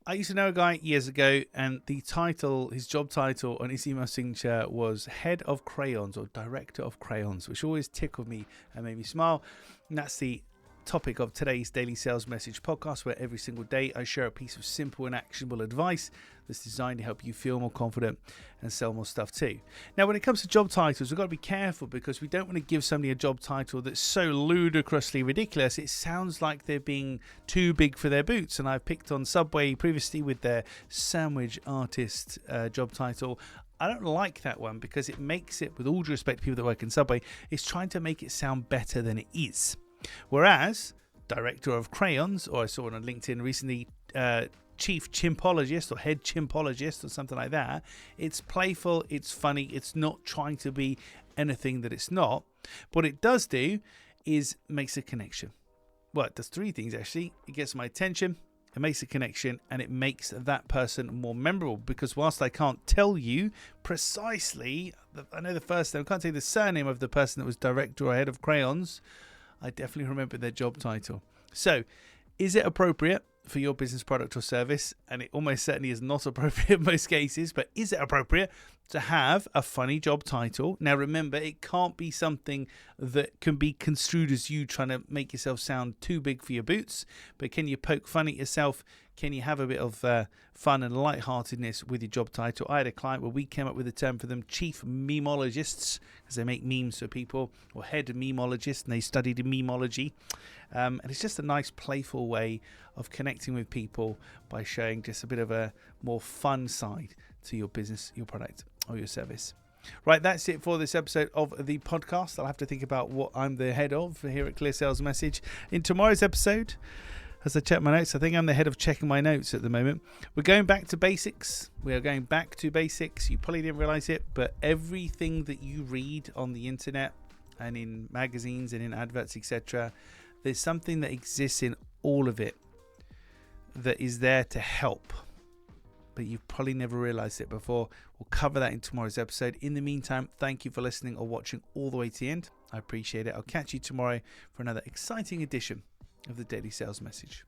I used to know a guy years ago, and the title, his job title on his email signature was Head of Crayons or Director of Crayons, which always tickled me and made me smile. And that's the topic of today's Daily Sales Message podcast, where every single day I share a piece of simple and actionable advice that's designed to help you feel more confident and sell more stuff too. Now, when it comes to job titles, we've got to be careful because we don't want to give somebody a job title that's so ludicrously ridiculous it sounds like they're being too big for their boots. And I've picked on Subway previously with their sandwich artist job title. I don't like that one because it makes it, with all due respect to people that work in Subway, it's trying to make it sound better than it is. Whereas Director of Crayons, or I saw on LinkedIn recently, Chief Chimpologist or Head Chimpologist or something like that, it's playful, it's funny, it's not trying to be anything that it's not. What it does do is makes a connection. Well, it does three things actually. It gets my attention, it makes a connection, and it makes that person more memorable, because whilst I can't tell you precisely, I know the first name, I can't tell you the surname of the person that was Director or Head of Crayons, I definitely remember their job title. So, is it appropriate for your business, product or service? And it almost certainly is not appropriate in most cases, but is it appropriate to have a funny job title? Now remember, it can't be something that can be construed as you trying to make yourself sound too big for your boots, but can you poke fun at yourself? Can you have a bit of fun and lightheartedness with your job title? I had a client where we came up with a term for them, chief memologists, because they make memes for people, or head memologist, and they studied memology. And it's just a nice playful way of connecting with people by showing just a bit of a more fun side to your business, your product or your service. Right, that's it for this episode of the podcast. I'll have to think about what I'm the head of here at Clear Sales Message. In tomorrow's episode, as I check my notes, I think I'm the head of checking my notes at the moment. We're going back to basics. We are going back to basics. You probably didn't realize it, but everything that you read on the internet and in magazines and in adverts, etc., there's something that exists in all of it that is there to help, but you've probably never realized it before. We'll cover that in tomorrow's episode. In the meantime, thank you for listening or watching all the way to the end. I appreciate it. I'll catch you tomorrow for another exciting edition of the Daily Sales Message.